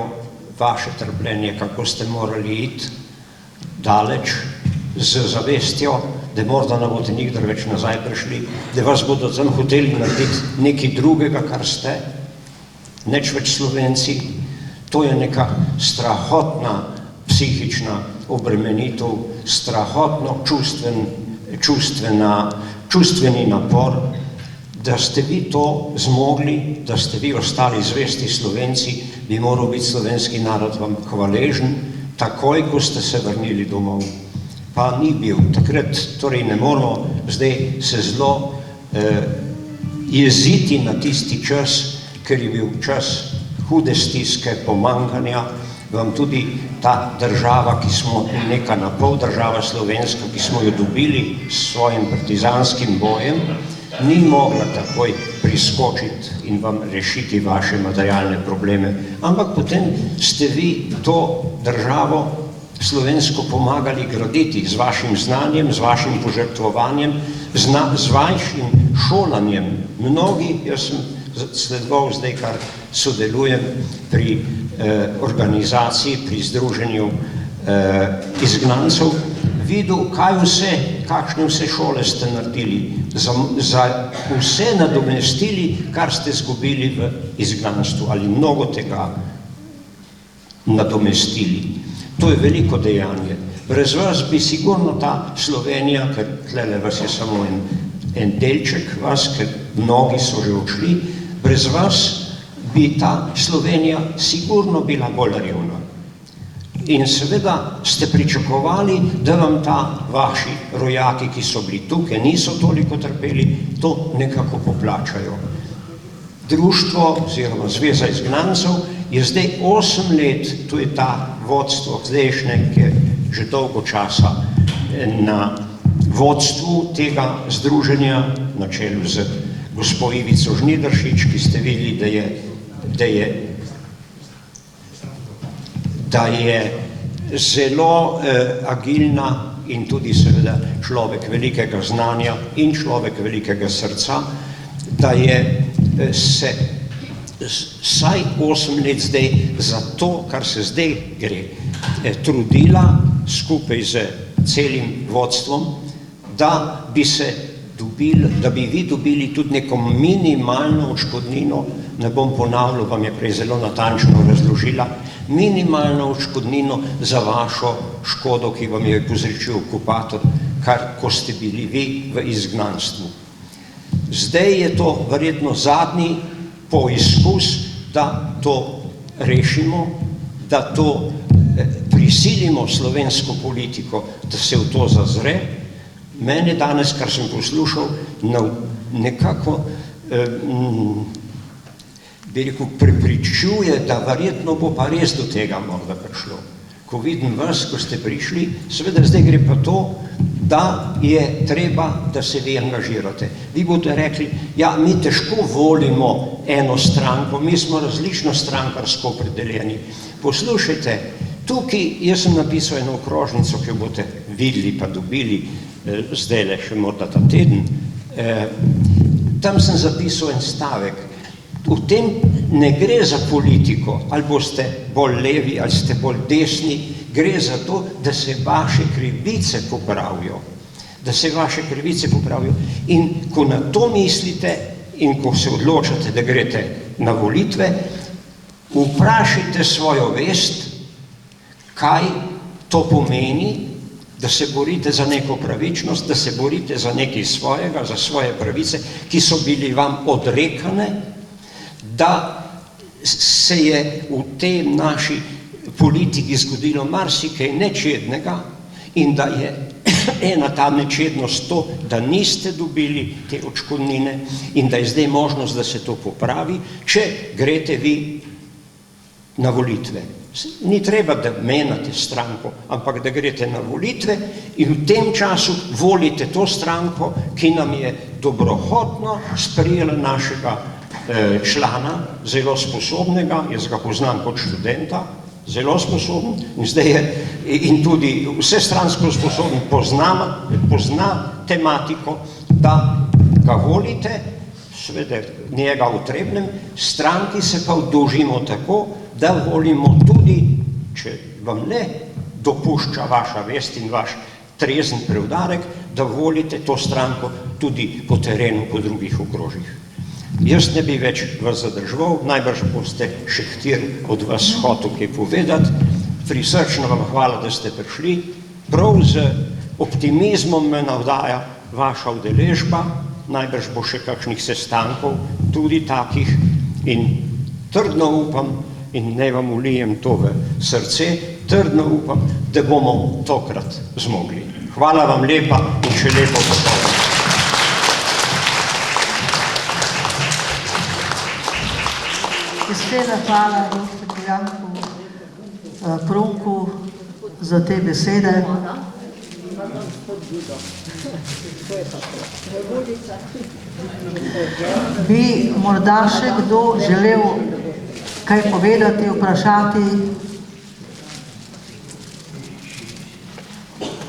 vaše trpljenje, kako ste morali iti daleč z zavestjo, da morda ne boste nikdar več nazaj prišli, da vas bodo tam hoteli narediti nekaj drugega, kar ste, neč več Slovenci. To je neka strahotna psihična obremenitev, strahotno čustveni napor, da ste vi to zmogli, da ste vi ostali zvesti Slovenci, bi moral biti slovenski narod vam hvaležen, takoj, ko ste se vrnili domov. Pa ni bil. Takrat torej ne moramo zdaj se zelo jeziti na tisti čas, ker je bil čas hude stiske, pomankanja, vam tudi ta država, ki smo neka napol država slovenska, ki smo jo dobili s svojim partizanskim bojem, ni mogla takoj priskočiti in vam rešiti vaše materialne probleme. Ampak potem ste vi to državo slovensko pomagali graditi z vašim znanjem, z vašim požrtvovanjem, z vašim šolanjem. Mnogi, jaz sem sledoval zdaj, kar sodelujem pri organizaciji, pri združenju izgnancev, videl, kaj vse, kakšne vse šole ste naredili, za vse nadomestili, kar ste zgubili v izgnanstvu, ali mnogo tega nadomestili. To je veliko dejanje. Brez vas bi sigurno ta Slovenija, ker tlele vas je samo en delček vas, ker mnogi so že odšli, brez vas bi ta Slovenija sigurno bila bolj revna. In seveda ste pričakovali, da vam ta vaši rojaki, ki so bili tukaj, niso toliko trpeli, to nekako poplačajo. Društvo oziroma Zveza izgnancev je zdaj 8 let, to je ta vodstvo zdajšnje, ki je že dolgo časa na vodstvu tega združenja, na čelu z gospo Ivico Žnidaršič, ki ste videli, da je zelo agilna in tudi seveda človek velikega znanja in človek velikega srca, da je se vsaj 8 let zdaj za to, kar se zdaj gre, trudila skupaj z celim vodstvom, da bi vi dobili tudi neko minimalno odškodnino, ne bom ponavljal, vam je prej zelo natančno razložila, minimalno odškodnino za vašo škodo, ki vam je povzročil okupator, ko ste bili vi v izgnanstvu. Zdaj je to verjetno zadnji poizkus, da to rešimo, da to prisilimo slovensko politiko, da se v to zazre. Mene danes, kar sem poslušal, nekako bi rekel, prepričuje, da verjetno bo pa res do tega morda prišlo. ko vidim vas, ko ste prišli, seveda zdaj gre pa to, da je treba, da se vi angažirate. Vi boste rekli, ja, mi težko volimo eno stranko, mi smo različno strankarsko opredeljeni. Poslušajte, tukaj jaz sem napisal eno okrožnico, ki jo boste videli pa dobili zdajle še morda ta teden. Tam sem zapisal en stavek. V tem ne gre za politiko, ali boste bolj levi, ali ste bolj desni, gre za to, da se vaše krivice popravijo. Da se vaše krivice popravijo. In ko na to mislite in ko se odločate, da greste na volitve, vprašajte svojo vest, kaj to pomeni, da se borite za neko pravičnost, da se borite za nekaj svojega, za svoje pravice, ki so bili vam odrekane, da se je v tej naši politiki zgodilo marsikaj nečednega in da je ena ta nečednost to, da niste dobili te odškodnine in da je zdaj možnost, da se to popravi, če greste vi na volitve. Ni treba, da menjate stranko, ampak da greste na volitve in v tem času volite to stranko, ki nam je dobrohotno sprejela našega člana, zelo sposobnega, jaz ga poznam kot študenta, zelo sposoben in zdaj je in tudi vsestransko sposoben, pozna tematiko, da ga volite, seveda njega v Trebnjem, stranki se pa udolžimo tako, da volimo tudi, če vam ne dopušča vaša vest in vaš trezen preudarek, da volite to stranko tudi po terenu, po drugih okrožjih. Jaz ne bi več vas zadrževal, najbrž boste še kateri od vas hotel kaj povedati. Prisrčno vam hvala, da ste prišli. Prav z optimizmom me navdaja vaša udeležba, najbrž bo še kakšnih sestankov, tudi takih, in trdno upam, in naj vam vlijem to v srce, trdno upam, da bomo tokrat zmogli. Hvala vam lepa in še lepo popoldne. Iskrena hvala dr. Janku Prunku za te besede. Bi morda še kdo želel kaj povedati, vprašati?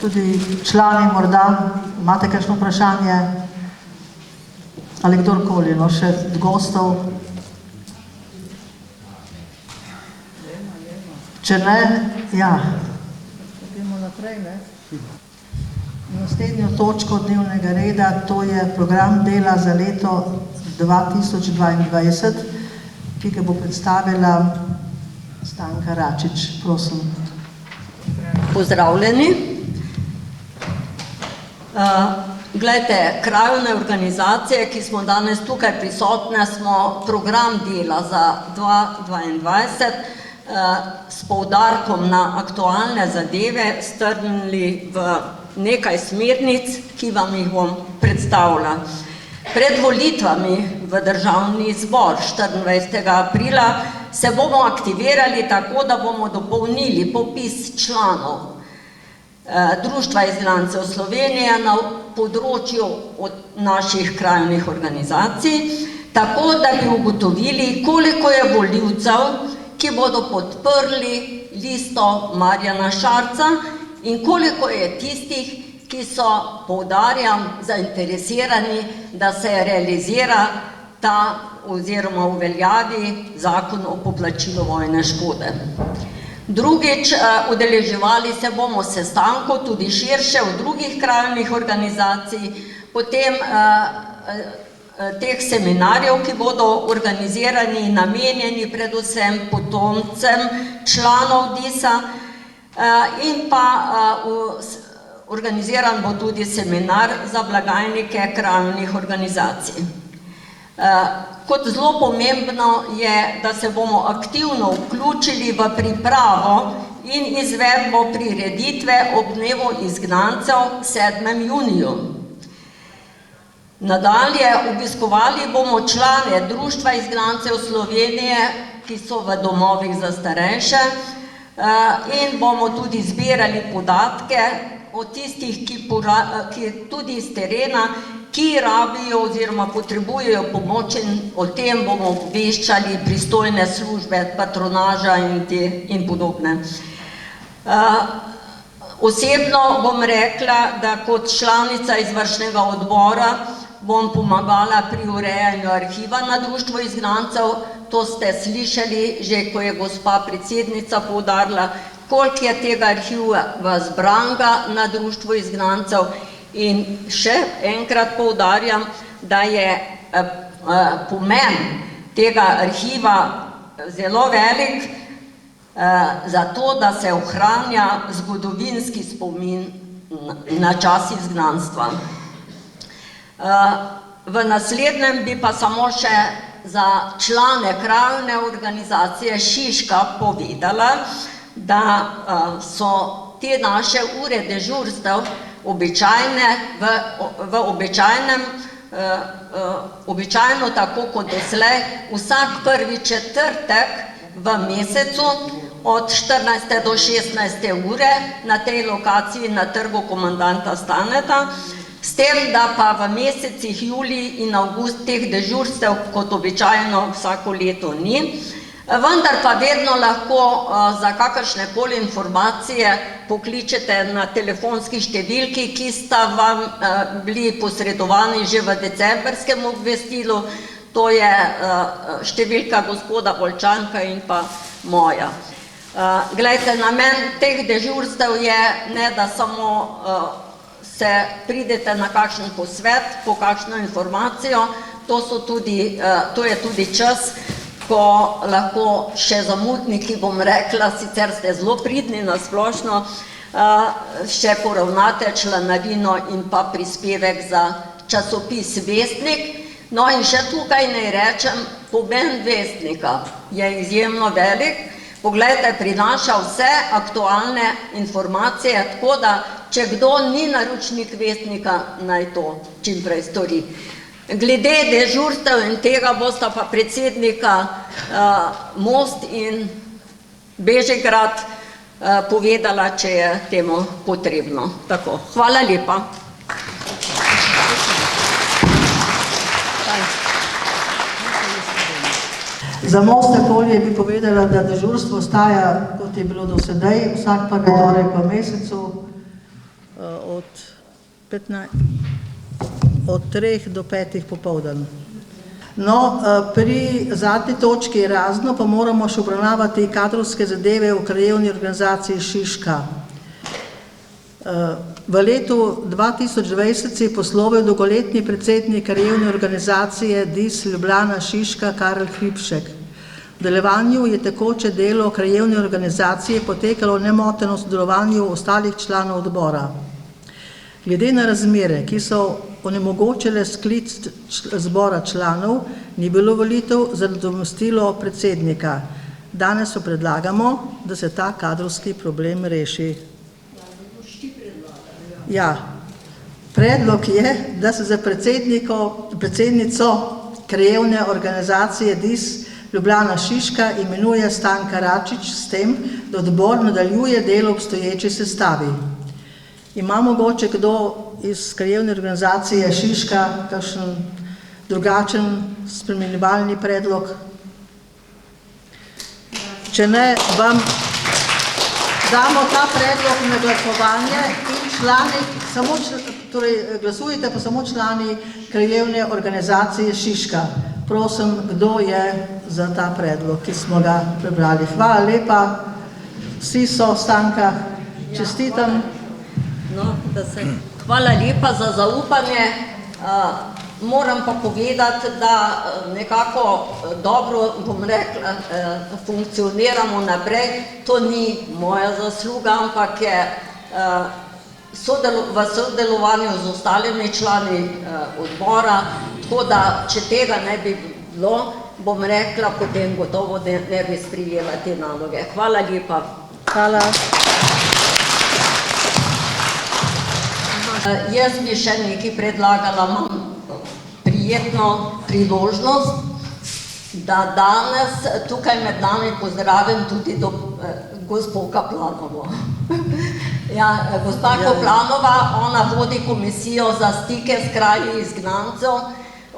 Tudi člani morda, imate kakšno vprašanje? Ali kdorkoli, no, še gostov? Če ne, ja. Gremo naprej, ne? Naslednjo točko dnevnega reda, to je program dela za leto 2022, ki ga bo predstavila Stanka Račič. Prosim. Pozdravljeni. Glejte, krajevne organizacije, ki smo danes tukaj prisotne, smo program dela za 2022 s poudarkom na aktualne zadeve strnili v nekaj smernic, ki vam jih bom predstavila. Pred volitvami v Državni zbor 24. aprila se bomo aktivirali tako, da bomo dopolnili popis članov Društva izgnancev Slovenije na področju naših krajevnih organizacij, tako da bi ugotovili, koliko je volivcev, ki bodo podprli listo Marjana Šarca in koliko je tistih, ki so, poudarjam, zainteresirani, da se realizira ta oziroma uveljavi zakon o poplačilu vojne škode. Drugič, udeleževali se bomo sestankov tudi širše v drugih krajevnih organizacij, potem teh seminarjev, ki bodo organizirani in namenjeni predvsem potomcem članov DIS-a in pa organiziran bo tudi seminar za blagajnike krajevnih organizacij. Kot zelo pomembno je, da se bomo aktivno vključili v pripravo in izvedbo prireditve ob dnevu izgnancev 7. juniju. Nadalje obiskovali bomo člane Društva izgnancev Slovenije, ki so v domovih za starejše, in bomo tudi zbirali podatke od tistih, ki tudi iz terena, ki rabijo oziroma potrebujejo pomoč, in o tem bomo obveščali pristojne službe, patronaža in podobne. Osebno bom rekla, da kot članica izvršnega odbora bom pomagala pri urejanju arhiva na Društvu izgnancev. To ste slišali že, ko je gospa predsednica poudarila, koliko je tega arhiva zbranega na Društvu izgnancev. In še enkrat poudarjam, da je pomen tega arhiva zelo velik, zato da se ohranja zgodovinski spomin na čas izgnanstva. V naslednjem bi pa samo še za člane krajevne organizacije Šiška povedala, da so te naše ure dežurstev običajno tako kot doslej, vsak prvi četrtek v mesecu od 14. do 16. ure na tej lokaciji na Trgu komandanta Staneta, s tem, da pa v mesecih julij in avgust teh dežurstev kot običajno vsako leto ni. Vendar pa vedno lahko za kakršnekoli informacije pokličete na telefonski številki, ki sta vam bili posredovani že v decembrskem obvestilu, to je številka gospoda Bolčanka in pa moja. Glejte, namen teh dežurstev je ne, da samo se pridete na kakšen posvet, po kakšno informacijo, to je tudi čas, ko lahko še zamudniki, bom rekla, sicer ste zelo pridni na splošno, še poravnate članarino in pa prispevek za časopis Vestnik. No in še tukaj naj rečem, pomen Vestnika je izjemno velik. Poglejte, prinaša vse aktualne informacije, tako da, če kdo ni naročnik Vestnika, naj to čim prej stori. Glede dežurstev in tega bosta pa predsednika Most in Bežigrad povedala, če je temu potrebno. Tako, hvala lepa. Za Moste Polje bi povedala, da dežurstvo ostaja, kot je bilo do sedaj, vsak prvi torek v mesecu od 3 do 5 popoldan. No, pri zadnji točki razno pa moramo še obravnavati kadrovske zadeve v krajevni organizaciji Šiška. V letu 2020 se je poslovil dolgoletni predsednik krajevne organizacije DIS Ljubljana Šiška Karel Hribšek. V nadaljevanju je tekoče delo krajevne organizacije potekalo nemoteno v sodelovanju ostalih članov odbora. Glede na razmere, ki so onemogočile sklic zbora članov, ni bilo volitev za nadomestilo predsednika. Danes pa predlagamo, da se ta kadrovski problem reši. Ja, predlog je, da se za predsednico krajevne organizacije DIS Ljubljana Šiška imenuje Stanka Račič, s tem, da odbor nadaljuje delo obstoječi sestavi. Ima mogoče kdo iz krajevne organizacije Šiška kakšen drugačen spremenjevalni predlog? Če ne, vam damo ta predlog na glasovanje in člani, torej glasujete pa samo člani krajevne organizacije Šiška. Prosim, kdo je za ta predlog, ki smo ga prebrali. Hvala lepa, vsi so, Stanka, čestitam. Hvala lepa za zaupanje. Moram pa povedati, da nekako dobro, bom rekla, funkcioniramo naprej. To ni moja zasluga, ampak je v sodelovanju z ostalimi člani odbora, tako da, če tega ne bi bilo, bom rekla, potem gotovo ne bi sprejela te naloge. Hvala lepa. Hvala. Jaz bi še nekaj predlagala, imam prijetno priložnost, da danes tukaj med nami pozdravim tudi gospo Kaplanovo. Ja, gospa Kaplanova, ona vodi komisijo za stike s kraji izgnancev.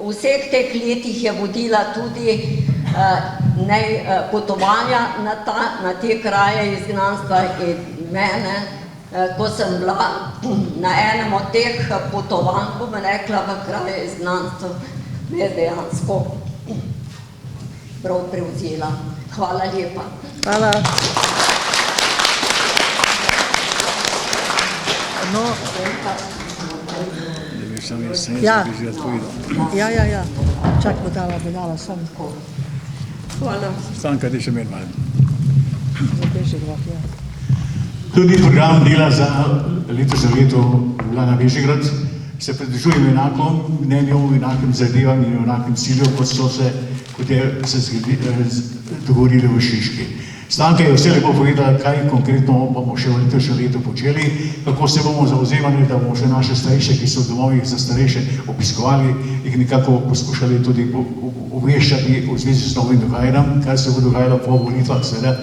V vseh teh letih je vodila tudi potovanja na te kraje izgnanstva in mene, ko sem bila na enem od teh potovanj, bom rekla, v kraje izgnanstva, me je dejansko prav prevzela. Hvala lepa. Hvala. No, ja. Čak bo dala sem. Hvala. Stanka, ti še malo. Bežigrad, ja. Tudi program dela za letošnje leto Ljubljana Bežigrad se pridržuje enako mnenju, enakim zadevam in enakim ciljem, kot je se dogovorili v Šiški. Stanka je vse lepo povedala, kaj konkretno bomo še v letošnjem letu počeli, kako se bomo zauzemali, da bomo še naše starejše, ki so v domovih za starejše obiskovali, jih nekako poskušali tudi obveščati v zvezi s novim dogajanjem, kar se bo dogajalo po volitvah, seveda.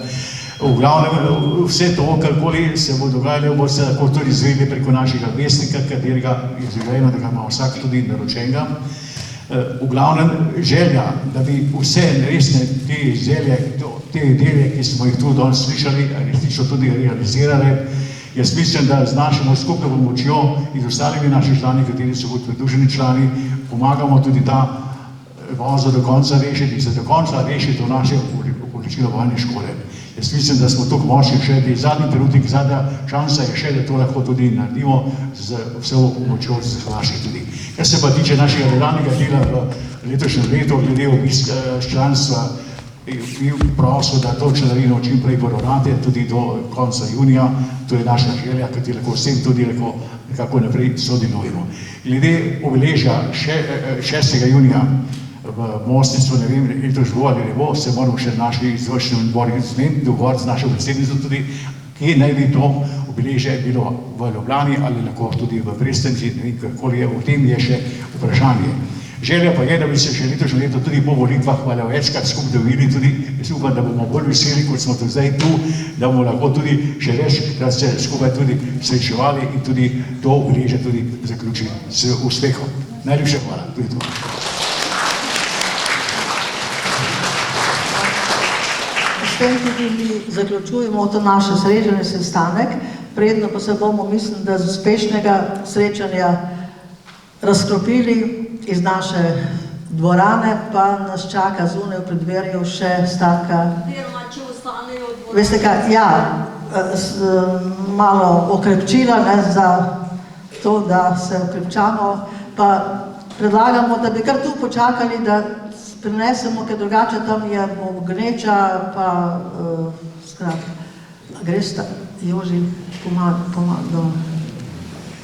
V glavnem, vse to, karkoli se bo dogajalo, bo se lahko tudi izvedeli preko našega vestnika, katerega je želeno, da ga ima vsak tudi naročenega. V glavnem, želja, da bi vse resne te želje, te ideje, ki smo jih tu danes slišali, resnično tudi realizirali, jaz mislim, da z našo skupno pomočjo in z ostalimi naši člani, kateri so kot pridruženi člani, pomagamo tudi ta vozo do konca rešiti in se do konca rešiti v naše okoličino vojne škole. Jaz mislim, da smo tukaj močni še zadnji trenutek, zadnja šansa je še, da to lahko tudi naredimo z vso pomočjo naših tudi. Kar se pa tiče našega nadaljnjega dela v letošnjem letu, glede obiska članstva, bi prosil, da to članarino čim prej poravnate, tudi do konca junija, to je naša želja, kateri lahko vsem tudi nekako naprej sodelujemo. Glede obeležja 6. junija v Mostnicu, ne vem, letos bo ali ne bo, se moramo še naši izvršni odbori dogovoriti z našo predsednico tudi, kje naj bi to obeležje bilo v Ljubljani ali lahko tudi v Brestenci, ne vem, kakoli je, v tem je še vprašanje. Želja pa je, da bi se še letošnje leto tudi po volitvah malo večkrat skupaj dobili, tudi jaz upam, da bomo bolj veseli, kot smo tudi zdaj tu, da bomo lahko tudi še več, da se skupaj tudi srečevali in tudi to obeležje tudi zaključili z uspehom. Najlepša hvala, tudi to. S tem tudi mi zaključujemo to naše srečanje, sestanek, predno pa se bomo, mislim, da z uspešnega srečanja razklopili iz naše dvorane, pa nas čaka zunaj v predverju še stanka. Veste kaj, ja, malo okrepčila za to, da se okrepčamo, pa predlagamo, da bi kar tu počakali, da prinesemo, ker drugače tam je gneča, pa skratka, gresta, Joži, pomagam.